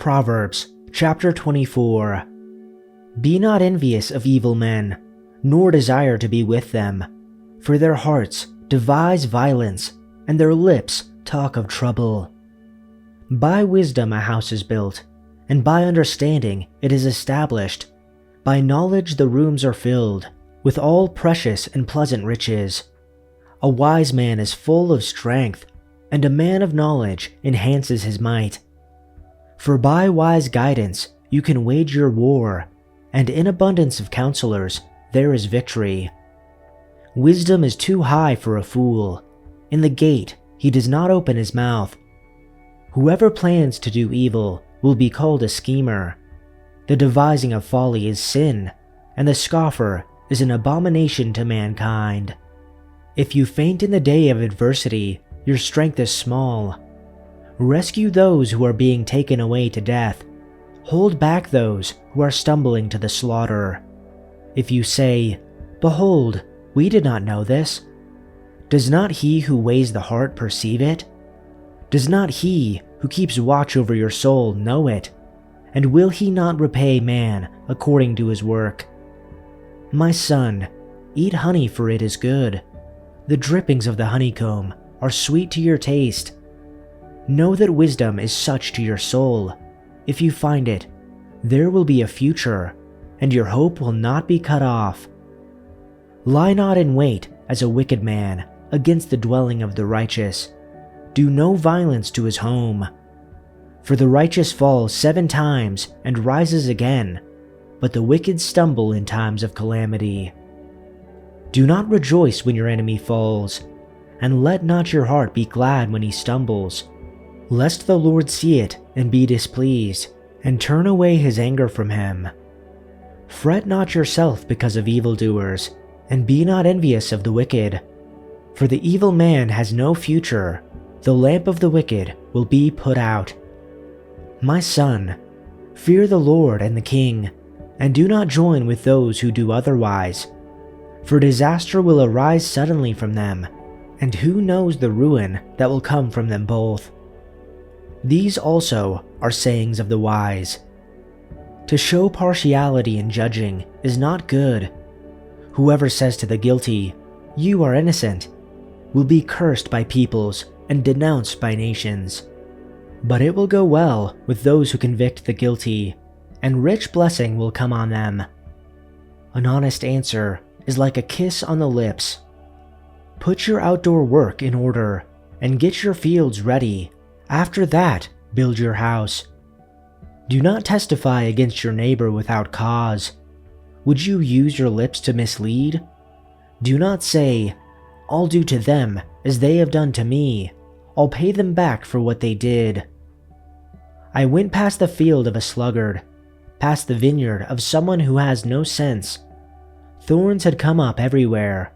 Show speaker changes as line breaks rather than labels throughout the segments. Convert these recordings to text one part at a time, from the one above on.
Proverbs chapter 24. Be not envious of evil men, nor desire to be with them, for their hearts devise violence, and their lips talk of trouble. By wisdom a house is built, and by understanding it is established. By knowledge the rooms are filled, with all precious and pleasant riches. A wise man is full of strength, and a man of knowledge enhances his might. For by wise guidance you can wage your war, and in abundance of counselors there is victory. Wisdom is too high for a fool. In the gate he does not open his mouth. Whoever plans to do evil will be called a schemer. The devising of folly is sin, and the scoffer is an abomination to mankind. If you faint in the day of adversity, your strength is small. Rescue those who are being taken away to death. Hold back those who are stumbling to the slaughter. If you say, "Behold, we did not know this," does not he who weighs the heart perceive it? Does not he who keeps watch over your soul know it? And will he not repay man according to his work? My son, eat honey, for it is good. The drippings of the honeycomb are sweet to your taste. Know that wisdom is such to your soul. If you find it, there will be a future, and your hope will not be cut off. Lie not in wait as a wicked man against the dwelling of the righteous. Do no violence to his home. For the righteous falls 7 times and rises again, but the wicked stumble in times of calamity. Do not rejoice when your enemy falls, and let not your heart be glad when he stumbles, lest the Lord see it and be displeased, and turn away his anger from him. Fret not yourself because of evildoers, and be not envious of the wicked. For the evil man has no future, the lamp of the wicked will be put out. My son, fear the Lord and the king, and do not join with those who do otherwise. For disaster will arise suddenly from them, and who knows the ruin that will come from them both. These also are sayings of the wise. To show partiality in judging is not good. Whoever says to the guilty, "You are innocent," will be cursed by peoples and denounced by nations. But it will go well with those who convict the guilty, and rich blessing will come on them. An honest answer is like a kiss on the lips. Put your outdoor work in order, and get your fields ready. After that, build your house. Do not testify against your neighbor without cause. Would you use your lips to mislead? Do not say, "I'll do to them as they have done to me. I'll pay them back for what they did." I went past the field of a sluggard, past the vineyard of someone who has no sense. Thorns had come up everywhere.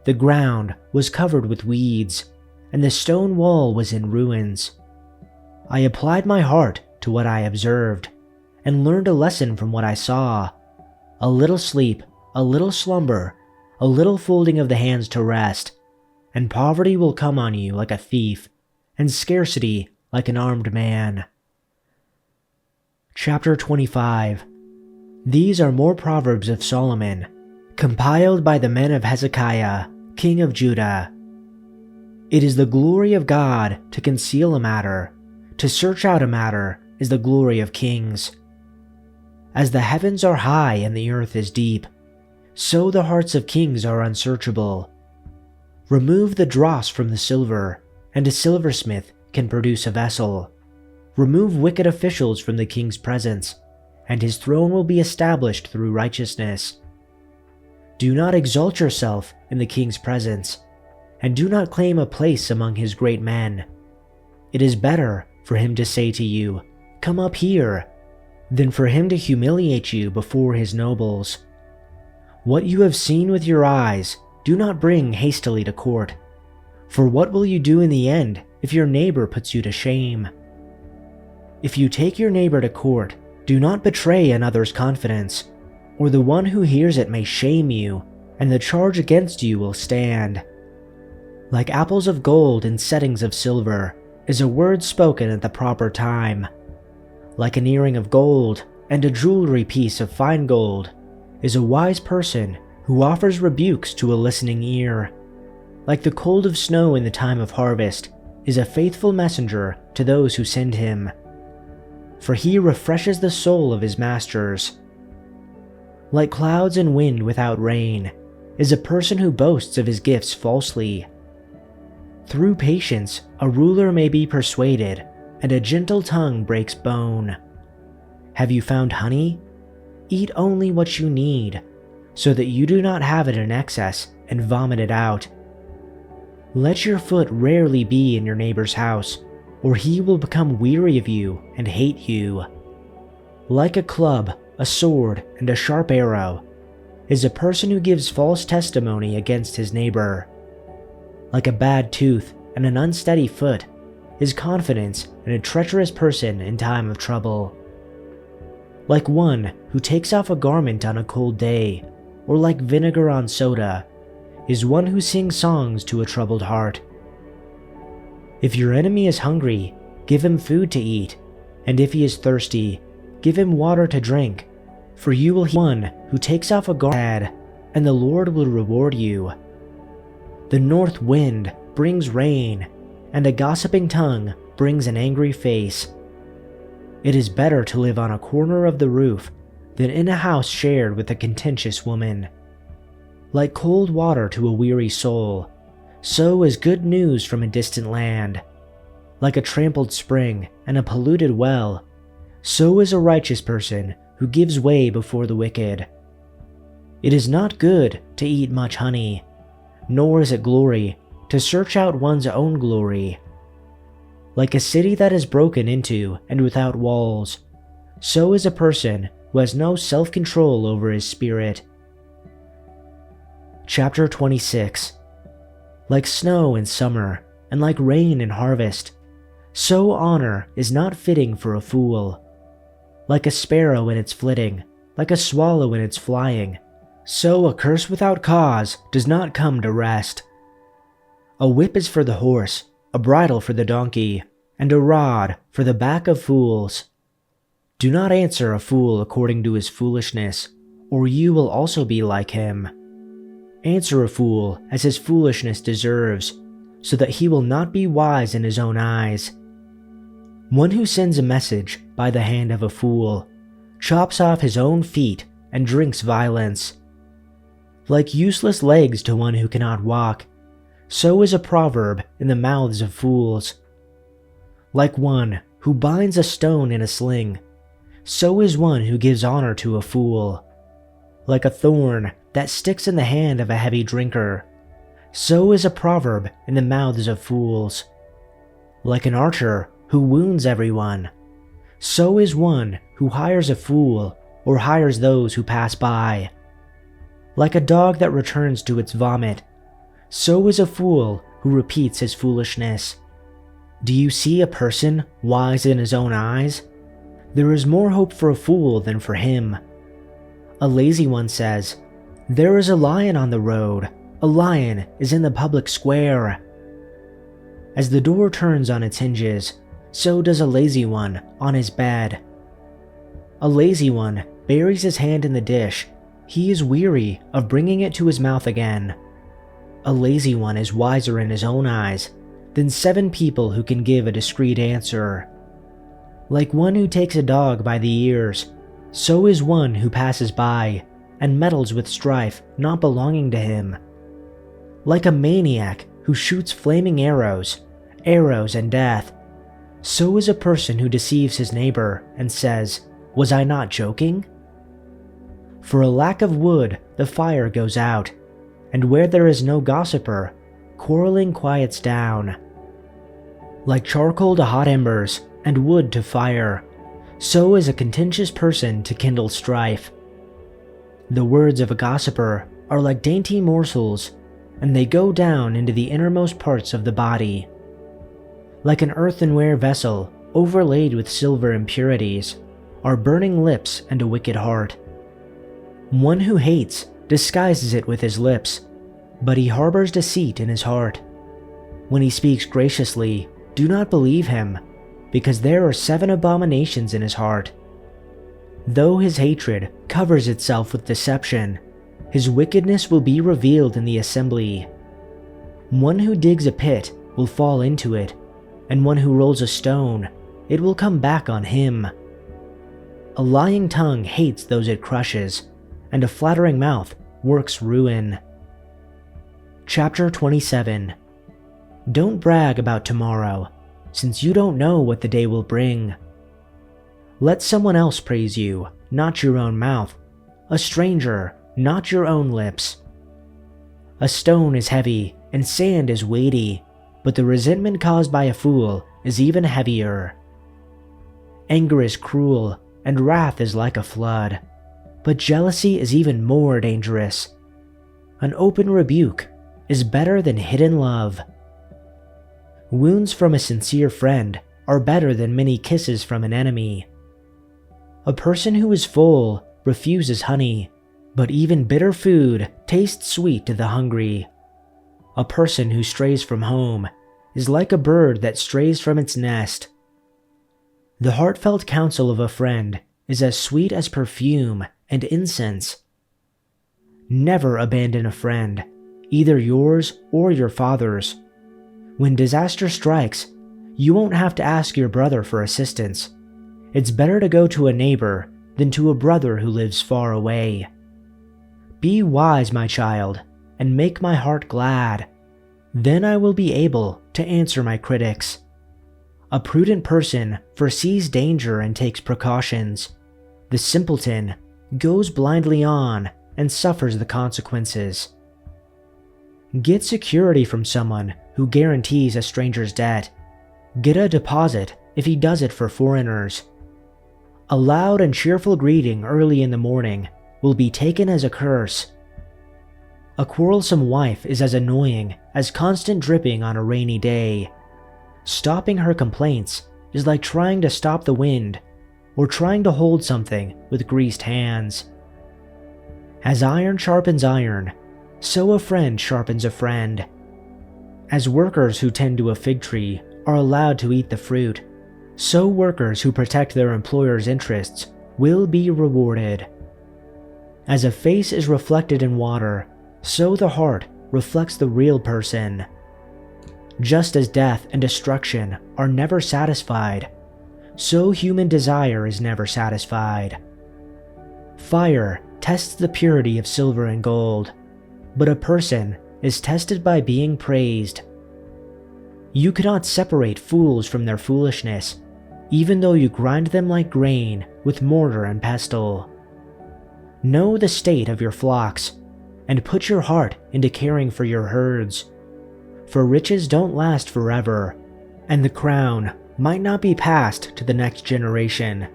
The ground was covered with weeds, and the stone wall was in ruins. I applied my heart to what I observed, and learned a lesson from what I saw. A little sleep, a little slumber, a little folding of the hands to rest, and poverty will come on you like a thief, and scarcity like an armed man. Chapter 25. These are more Proverbs of Solomon, compiled by the men of Hezekiah, king of Judah. It is the glory of God to conceal a matter. To search out a matter is the glory of kings. As the heavens are high and the earth is deep, so the hearts of kings are unsearchable. Remove the dross from the silver, and a silversmith can produce a vessel. Remove wicked officials from the king's presence, and his throne will be established through righteousness. Do not exalt yourself in the king's presence, and do not claim a place among his great men. It is better for him to say to you, "Come up here," than for him to humiliate you before his nobles. What you have seen with your eyes, do not bring hastily to court. For what will you do in the end if your neighbor puts you to shame? If you take your neighbor to court, do not betray another's confidence, or the one who hears it may shame you, and the charge against you will stand. Like apples of gold in settings of silver is a word spoken at the proper time. Like an earring of gold and a jewelry piece of fine gold is a wise person who offers rebukes to a listening ear. Like the cold of snow in the time of harvest is a faithful messenger to those who send him, for he refreshes the soul of his masters. Like clouds and wind without rain is a person who boasts of his gifts falsely. Through patience a ruler may be persuaded, and a gentle tongue breaks bone. Have you found honey? Eat only what you need, so that you do not have it in excess and vomit it out. Let your foot rarely be in your neighbor's house, or he will become weary of you and hate you. Like a club, a sword, and a sharp arrow is a person who gives false testimony against his neighbor. Like a bad tooth and an unsteady foot is confidence in a treacherous person in time of trouble. Like one who takes off a garment on a cold day, or like vinegar on soda, is one who sings songs to a troubled heart. If your enemy is hungry, give him food to eat, and if he is thirsty, give him water to drink, for you will hear one who takes off a garment, and the Lord will reward you. The north wind brings rain, and a gossiping tongue brings an angry face. It is better to live on a corner of the roof than in a house shared with a contentious woman. Like cold water to a weary soul, so is good news from a distant land. Like a trampled spring and a polluted well, so is a righteous person who gives way before the wicked. It is not good to eat much honey, nor is it glory to search out one's own glory. Like a city that is broken into and without walls, so is a person who has no self-control over his spirit. Chapter 26. Like snow in summer, and like rain in harvest, so honor is not fitting for a fool. Like a sparrow in its flitting, like a swallow in its flying, so a curse without cause does not come to rest. A whip is for the horse, a bridle for the donkey, and a rod for the back of fools. Do not answer a fool according to his foolishness, or you will also be like him. Answer a fool as his foolishness deserves, so that he will not be wise in his own eyes. One who sends a message by the hand of a fool chops off his own feet and drinks violence. Like useless legs to one who cannot walk, so is a proverb in the mouths of fools. Like one who binds a stone in a sling, so is one who gives honor to a fool. Like a thorn that sticks in the hand of a heavy drinker, so is a proverb in the mouths of fools. Like an archer who wounds everyone, so is one who hires a fool or hires those who pass by. Like a dog that returns to its vomit, so is a fool who repeats his foolishness. Do you see a person wise in his own eyes? There is more hope for a fool than for him. A lazy one says, "There is a lion on the road. A lion is in the public square." As the door turns on its hinges, so does a lazy one on his bed. A lazy one buries his hand in the dish. He is weary of bringing it to his mouth again. A lazy one is wiser in his own eyes than 7 people who can give a discreet answer. Like one who takes a dog by the ears, so is one who passes by and meddles with strife not belonging to him. Like a maniac who shoots flaming arrows and death, so is a person who deceives his neighbor and says, "Was I not joking?" For a lack of wood the fire goes out, and where there is no gossiper, quarreling quiets down. Like charcoal to hot embers and wood to fire, so is a contentious person to kindle strife. The words of a gossiper are like dainty morsels, and they go down into the innermost parts of the body. Like an earthenware vessel overlaid with silver impurities are burning lips and a wicked heart. One who hates disguises it with his lips, but he harbors deceit in his heart. When he speaks graciously, do not believe him, because there are 7 abominations in his heart. Though his hatred covers itself with deception, his wickedness will be revealed in the assembly. One who digs a pit will fall into it, and one who rolls a stone, it will come back on him. A lying tongue hates those it crushes, and a flattering mouth works ruin. Chapter 27. Don't brag about tomorrow, since you don't know what the day will bring. Let someone else praise you, not your own mouth, a stranger, not your own lips. A stone is heavy and sand is weighty, but the resentment caused by a fool is even heavier. Anger is cruel, and wrath is like a flood, but jealousy is even more dangerous. An open rebuke is better than hidden love. Wounds from a sincere friend are better than many kisses from an enemy. A person who is full refuses honey, but even bitter food tastes sweet to the hungry. A person who strays from home is like a bird that strays from its nest. The heartfelt counsel of a friend is as sweet as perfume and incense. Never abandon a friend, either yours or your father's. When disaster strikes, you won't have to ask your brother for assistance. It's better to go to a neighbor than to a brother who lives far away. Be wise, my child, and make my heart glad. Then I will be able to answer my critics. A prudent person foresees danger and takes precautions. The simpleton goes blindly on and suffers the consequences. Get security from someone who guarantees a stranger's debt. Get a deposit if he does it for foreigners. A loud and cheerful greeting early in the morning will be taken as a curse. A quarrelsome wife is as annoying as constant dripping on a rainy day. Stopping her complaints is like trying to stop the wind or trying to hold something with greased hands. As iron sharpens iron, so a friend sharpens a friend. As workers who tend to a fig tree are allowed to eat the fruit, so workers who protect their employer's interests will be rewarded. As a face is reflected in water, so the heart reflects the real person. Just as death and destruction are never satisfied, so human desire is never satisfied. Fire tests the purity of silver and gold, but a person is tested by being praised. You cannot separate fools from their foolishness, even though you grind them like grain with mortar and pestle. Know the state of your flocks, and put your heart into caring for your herds. For riches don't last forever, and the crown might not be passed to the next generation.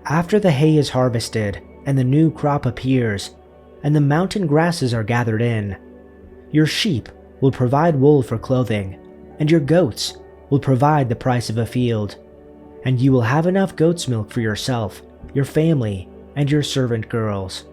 After the hay is harvested and the new crop appears, and the mountain grasses are gathered in, your sheep will provide wool for clothing, and your goats will provide the price of a field, and you will have enough goat's milk for yourself, your family, and your servant girls.